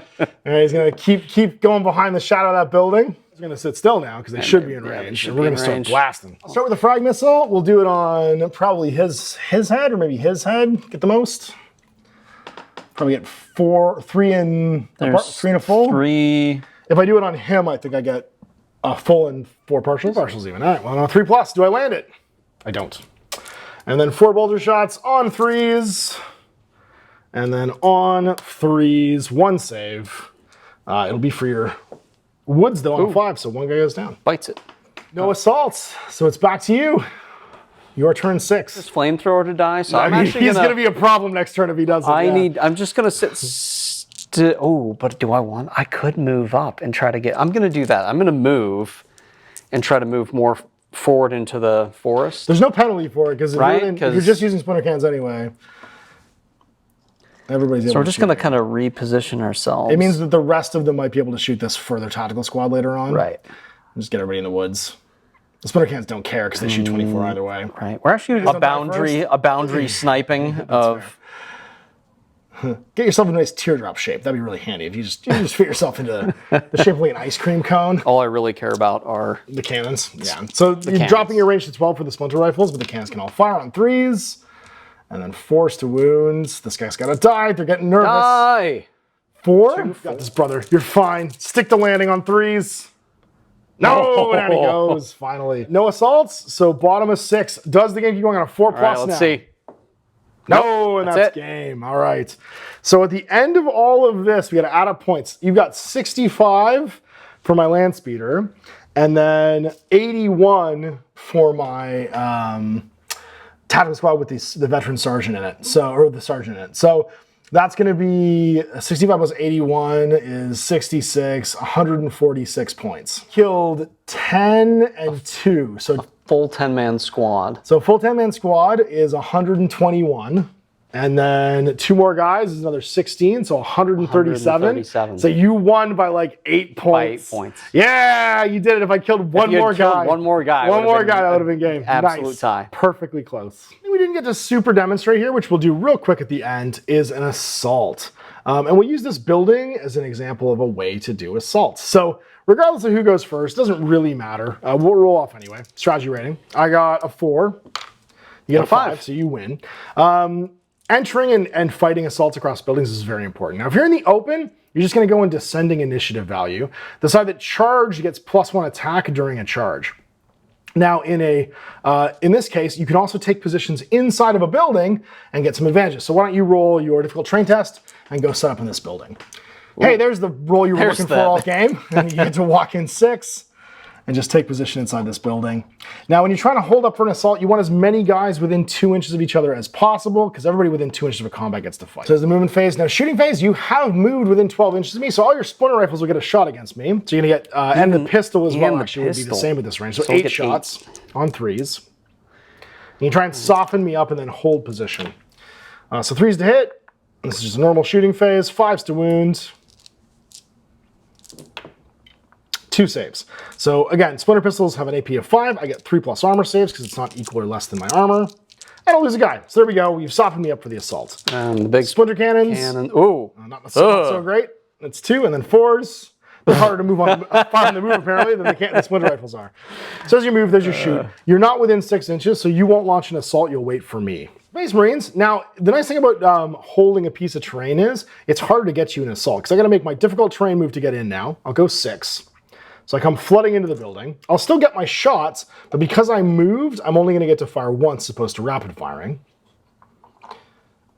And he's gonna keep going behind the shadow of that building. He's gonna sit still now because they should be in yeah, they range. should And be we're in gonna start range. blasting. I'll start with the frag missile. We'll do it on probably his head or maybe his head. Get the most. Probably get 3 and a full. 3. If I do it on him, I think I get a full and 4 partials. Partials even. All right. Well, on a 3+, do I land it? I don't. And then 4 boulder shots on 3s. And then on 3s, 1 save. It'll be for your woods though on 5, so 1 guy goes down. Bites it. No assaults, so it's back to you. Your turn 6. This flamethrower to die. So I I'm mean, actually he's gonna. gonna be a problem next turn if he doesn't. yeah. I'm just gonna sit. Oh, but do I want? I could move up and try to get. I'm gonna do that. I'm gonna move, and try to move more forward into the forest. There's no penalty for it because Right, if you're 'cause- just using splinter cannons anyway. Everybody's able So we're to just shoot gonna it. kind of reposition ourselves. It means that the rest of them might be able to shoot this further tactical squad later on. right, Just get everybody in the woods. The splinter cannons don't care because they shoot 24 either way. right. We're actually don't die a boundary sniping of. Get yourself a nice teardrop shape. That'd be really handy if you just fit yourself into the shape of like an ice cream cone. All I really care about are. The cannons. Yeah. So you're cannons. dropping your range to 12 for the splinter rifles, but the cannons can all fire on 3s. And then 4s to wounds. This guy's got to die. They're getting nervous. Die! 4. Got this, brother. You're fine. Stick the landing on 3s. No, down he goes. Finally. No assaults. So bottom of 6. Does the game keep going on a 4+ All right, now? let's see. No, and That's that's it. game. All right. So at the end of all of this, we got to add up points. You've got 65 for my land speeder, and then 81 for my tactical squad with the veteran sergeant in it. Or the sergeant in it. So that's going to be 65 plus 81 is 66, 146 points. Killed 10 and 2. So Full 10-man squad. full 10-man squad is 121. And then 2 more guys is another 16, so 137. 137. So you won by like 8 points. 8 points. Yeah, you did it. If I killed one you had more killed guy. one more guy, One it would've more been guy, that would have been game. absolute Nice. tie. Perfectly close. We didn't get to super demonstrate here, which we'll do real quick at the end, is an assault. And we'll use this building as an example of a way to do assaults. So regardless of who goes first, doesn't really matter. We'll roll off anyway. Strategy rating. I got a 4. You get a 5, so you win. Entering and fighting assaults across buildings is very important. Now, if you're in the open, you're just going to go in descending initiative value. Decide that charge gets +1 attack during a charge. Now, in this case, you can also take positions inside of a building and get some advantages. So why don't you roll your difficult terrain test and go set up in this building. Hey, there's the roll you were There's looking for that. all game. And you get to walk in 6 and just take position inside this building. Now, when you're trying to hold up for an assault, you want as many guys within 2 inches of each other as possible, because everybody within 2 inches of a combat gets to fight. So there's the movement phase. Now, shooting phase, you have moved within 12 inches of me, so all your splinter rifles will get a shot against me. So you're gonna get, and the pistol as well, the actually, would be the pistol. same with this range. So we'll 8 get shots on 3s. And you try and soften me up and then hold position. So 3s to hit. This is just a normal shooting phase. 5s to wound. 2 saves. So again, splinter pistols have an AP of 5. I get 3+ armor saves because it's not equal or less than my armor. And I'll lose a guy. So there we go. You've softened me up for the assault. And the big Splinter cannons. cannon. Ooh. Not so great. That's 2, and then 4s. They're harder to move on far on the move apparently than the splinter rifles are. So as you move, there's your shoot. You're not within 6 inches, so you won't launch an assault. You'll wait for me. Space Marines. Now, the nice thing about holding a piece of terrain is it's harder to get you an assault because I got to make my difficult terrain move to get in now. I'll go 6. So I come flooding into the building. I'll still get my shots, but because I moved, I'm only going to get to fire once, opposed to rapid firing.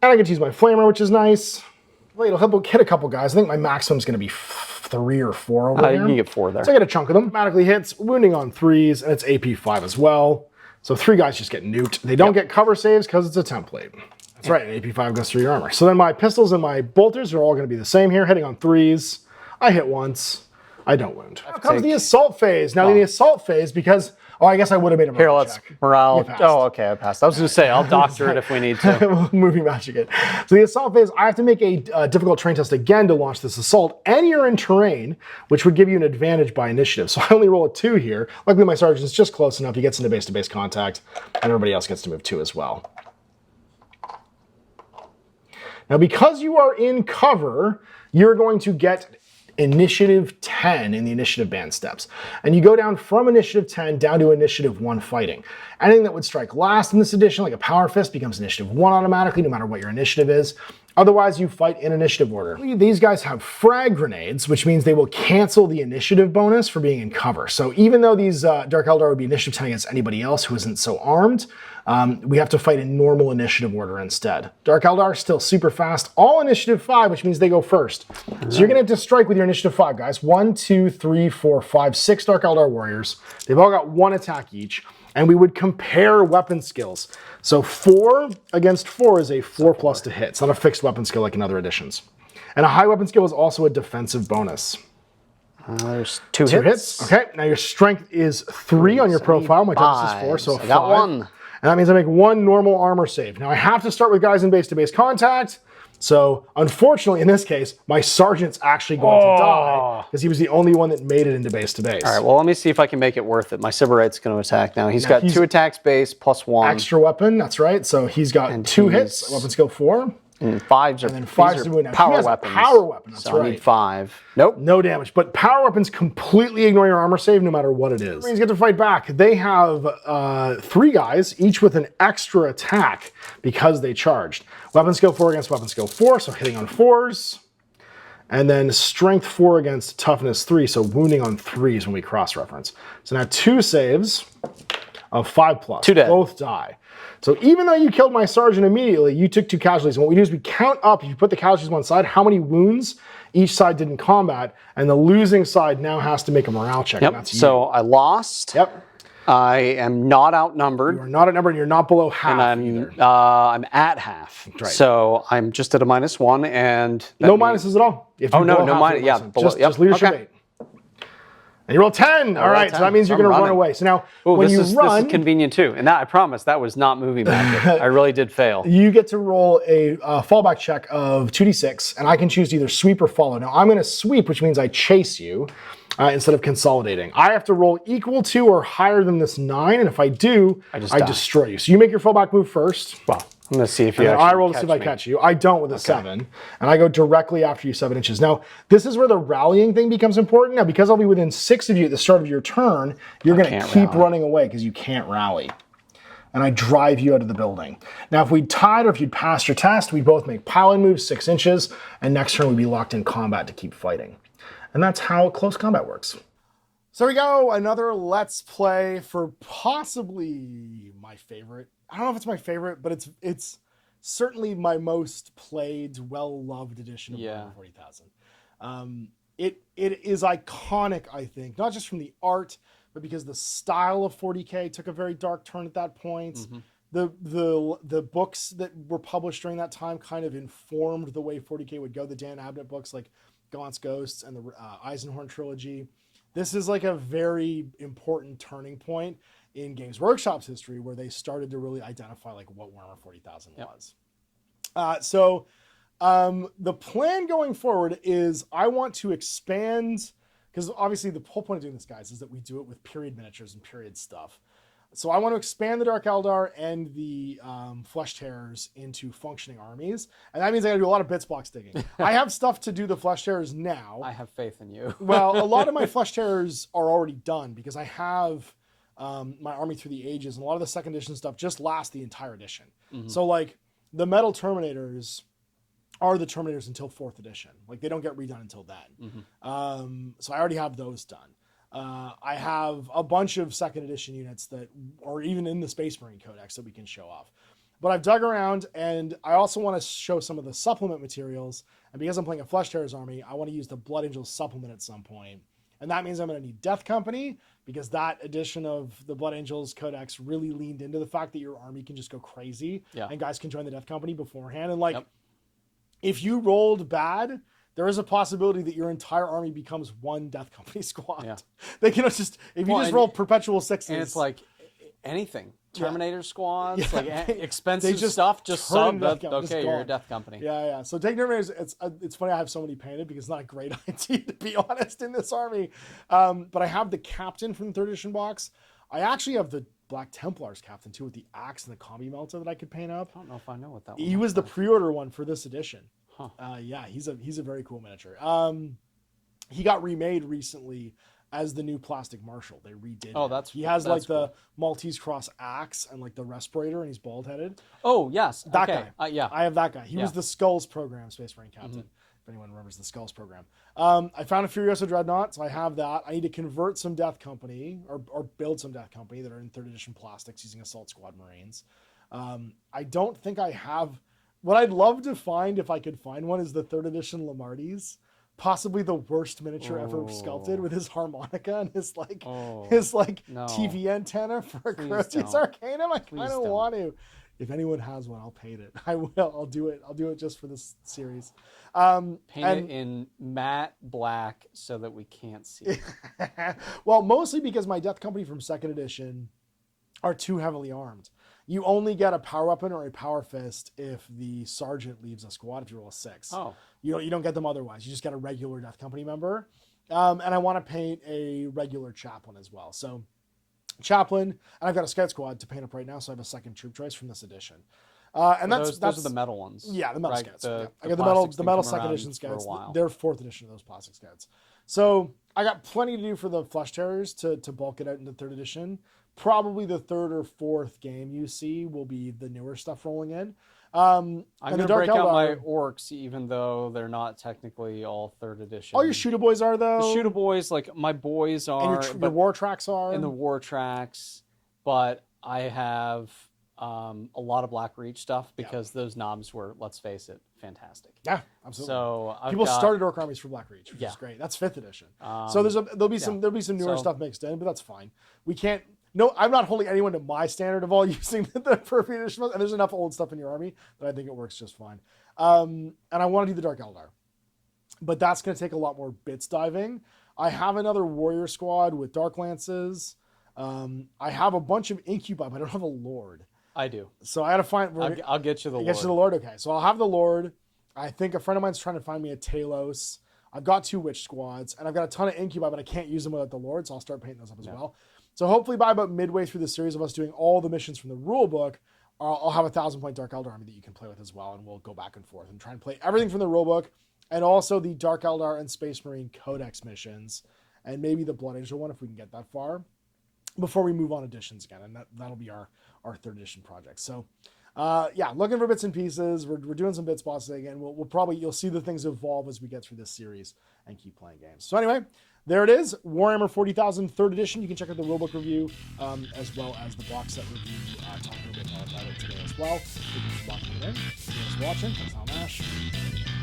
And I get to use my flamer, which is nice. Well, it'll help hit a couple guys. I think my maximum is going to be 3 or 4 over there. You can get 4 there. So I get a chunk of them. Automatically hits, wounding on 3s, and it's AP 5 as well. So 3 guys just get nuked. They don't get cover saves because it's a template. That's right, an AP 5 goes through your armor. So then my pistols and my bolters are all going to be the same here, hitting on 3s. I hit once. I don't wound. Now comes the assault phase. Now in the assault phase, because, I guess I would have made a morale check. Morale. Oh, okay, I passed. I was going to say, I'll doctor it if we need to. Movie magic it. So the assault phase, I have to make a difficult terrain test again to launch this assault, and you're in terrain, which would give you an advantage by initiative. So I only roll a 2 here. Luckily my sergeant's just close enough. He gets into base-to-base contact, and everybody else gets to move 2 as well. Now because you are in cover, you're going to get initiative 10 in the initiative band steps. And you go down from initiative 10 down to initiative 1 fighting. Anything that would strike last in this edition, like a power fist, becomes initiative 1 automatically, no matter what your initiative is. Otherwise, you fight in initiative order. These guys have frag grenades, which means they will cancel the initiative bonus for being in cover. So even though these Dark Eldar would be initiative 10 against anybody else who isn't so armed, we have to fight in normal initiative order instead. Dark Eldar are still super fast, all initiative 5, which means they go first. So you're gonna have to strike with your initiative 5 guys. 1, 2, 3, 4, 5, 6 Dark Eldar warriors. They've all got 1 attack each, and we would compare weapon skills. So 4 against 4 is a 4+ to hit. It's not a fixed weapon skill like in other editions. And a high weapon skill is also a defensive bonus. There's 2 hits. Okay, now your strength is 3 on your profile. My toughness is 4, so I got 1. And that means I make 1 normal armor save. Now I have to start with guys in base-to-base contact. So unfortunately, in this case, my sergeant's actually going to die because he was the only one that made it into base-to-base. All right, well, let me see if I can make it worth it. My Sybarite's going to attack now. He's got 2 attacks base plus 1. Extra weapon, that's right. So he's got 2 hits, weapon skill 4. And 5s are, and then 5s are power weapons. Power weapon, that's so right. I need 5. Nope. No damage, but power weapons completely ignore your armor save no matter what it is. Marines get to fight back. They have 3 guys, each with an extra attack because they charged. Weapon skill 4 against weapon skill 4, so hitting on 4s. And then strength 4 against toughness 3, so wounding on 3s when we cross-reference. So now 2 saves of 5+. 2 dead. Both die. So even though you killed my sergeant immediately, you took 2 casualties. And what we do is we count up, if you put the casualties on one side, how many wounds each side did in combat, and the losing side now has to make a morale check. Yep, And that's so I lost. Yep. I am not outnumbered. You're not outnumbered, and you're not below half. And I'm at half. Right. So I'm just at a -1, and no minuses at all. If you no minus. Yeah, just leadership 8. And you roll 10. All right, 10. So that means you're going to run away. So now, when you run, this is convenient too. And that, I promise, that was not movie magic. I really did fail. You get to roll a fallback check of 2d6, and I can choose to either sweep or follow. Now I'm going to sweep, which means I chase you instead of consolidating. I have to roll equal to or higher than this 9, and if I do, I destroy you. So you make your fallback move first. Well, I'm going to see if you I roll to see if I catch you. I don't with a 7, and I go directly after you 7 inches. Now, this is where the rallying thing becomes important. Now, because I'll be within 6 of you at the start of your turn, you're going to keep running away because you can't rally. And I drive you out of the building. Now, if we tied or if you'd passed your test, we'd both make piling moves 6 inches, and next turn we'd be locked in combat to keep fighting. And that's how close combat works. So we go, another Let's Play for possibly my favorite. I don't know if it's my favorite, but it's certainly my most played, well-loved edition of Warhammer 40,000. It is iconic, I think, not just from the art, but because the style of 40K took a very dark turn at that point. Mm-hmm. The books that were published during that time kind of informed the way 40K would go. The Dan Abnett books like Gaunt's Ghosts and the Eisenhorn trilogy. This is like a very important turning point in Games Workshop's history where they started to really identify like what Warhammer 40,000 was. So the plan going forward is I want to expand, because obviously the whole point of doing this, guys, is that we do it with period miniatures and period stuff. So I want to expand the Dark Eldar and the Flesh Tearers into functioning armies, and that means I got to do a lot of bits box digging. I have stuff to do the Flesh Tearers now. I have faith in you. Well, a lot of my Flesh Tearers are already done because I have my army through the ages, and a lot of the second edition stuff just lasts the entire edition. So like the Metal Terminators are the Terminators until 4th edition. Like they don't get redone until then. So I already have those done. I have a bunch of second edition units that are even in the Space Marine Codex that we can show off. But I've dug around, and I also want to show some of the supplement materials. And because I'm playing a Flesh Tearers army, I want to use the Blood Angels supplement at some point. And that means I'm going to need Death Company, because that edition of the Blood Angels Codex really leaned into the fact that your army can just go crazy. And guys can join the Death Company beforehand. And like, if you rolled bad, there is a possibility that your entire army becomes one Death Company squad. They can just, if you just roll perpetual sixes. And it's like anything. Terminator squads, like expensive just stuff, just sub. Okay, you're a gone. Death Company. So taking Terminators, it's funny I have so many painted because it's not a great idea, to be honest, in this army. But I have the Captain from the 3rd edition box. I actually have the Black Templars Captain too, with the axe and the combi melta that I could paint up. I don't know if I know what that one He was the pre-order one for this edition. He's a very cool miniature. He got remade recently as the new Plastic Marshal. They redid him. He has like the Maltese Cross axe and like the respirator, and he's bald headed. Oh yes, that guy. I have that guy. He was the Skulls program Space Marine Captain. If anyone remembers the Skulls program. I found a Furiosa Dreadnought, so I have that. I need to convert some Death Company or build some Death Company that are in 3rd edition plastics using Assault Squad Marines. I don't think I have. What I'd love to find, if I could find one, is the 3rd edition Lamarties. Possibly the worst miniature ever sculpted, with his harmonica and his TV antenna for a Corrosius Arcanum. I kind of want to. If anyone has one, I'll paint it. I will. I'll do it. I'll do it just for this series. Paint it in matte black so that we can't see it. Well, mostly because my Death Company from 2nd edition are too heavily armed. You only get a power weapon or a power fist if the sergeant leaves a squad, if you roll a 6. You don't get them otherwise. You just get a regular Death Company member. And I want to paint a regular chaplain as well. So chaplain, and I've got a scout squad to paint up right now, so I have a second troop choice from this edition. And those are the metal ones. Yeah, the metal right? scouts. I got the metal 2nd edition scouts. They're 4th edition of those plastic scouts. So I got plenty to do for the Flesh Tearers to bulk it out into 3rd edition. Probably the 3rd or 4th game you see will be the newer stuff rolling in. I'm going to break out my orcs, even though they're not technically all 3rd edition. All your Shooter Boys are, though. The Shooter Boys, like my boys are. And your War Tracks are. And the War Tracks. But I have a lot of Black Reach stuff because those knobs were, let's face it, fantastic. Yeah, absolutely. So people started orc armies for Black Reach, which is great. That's 5th edition. So there'll be some newer stuff mixed in, but that's fine. We can't. No, I'm not holding anyone to my standard of all using the appropriate edition, and there's enough old stuff in your army that I think it works just fine. And I want to do the Dark Eldar, but that's going to take a lot more bits diving. I have another warrior squad with Dark Lances. I have a bunch of Incubi, but I don't have a Lord. I do. So I got to find. I'll get you the Lord. Get you the Lord. Okay, so I'll have the Lord. I think a friend of mine's trying to find me a Talos. I've got 2 Witch squads, and I've got a ton of Incubi, but I can't use them without the Lord, so I'll start painting those up as well. So hopefully by about midway through the series of us doing all the missions from the rule book, I'll have a 1,000-point Dark Eldar army that you can play with as well, and we'll go back and forth and try and play everything from the rule book, and also the Dark Eldar and Space Marine Codex missions, and maybe the Blood Angel one if we can get that far, before we move on editions again, and that'll be our 3rd edition project. So looking for bits and pieces. We're doing some bits bossing, and we'll probably, you'll see the things evolve as we get through this series and keep playing games. So anyway, there it is, Warhammer 40,000 3rd edition. You can check out the rulebook review as well as the box set review, talking a bit more about it today as well. We can just lock it in. Thanks for watching. Thanks, Mash.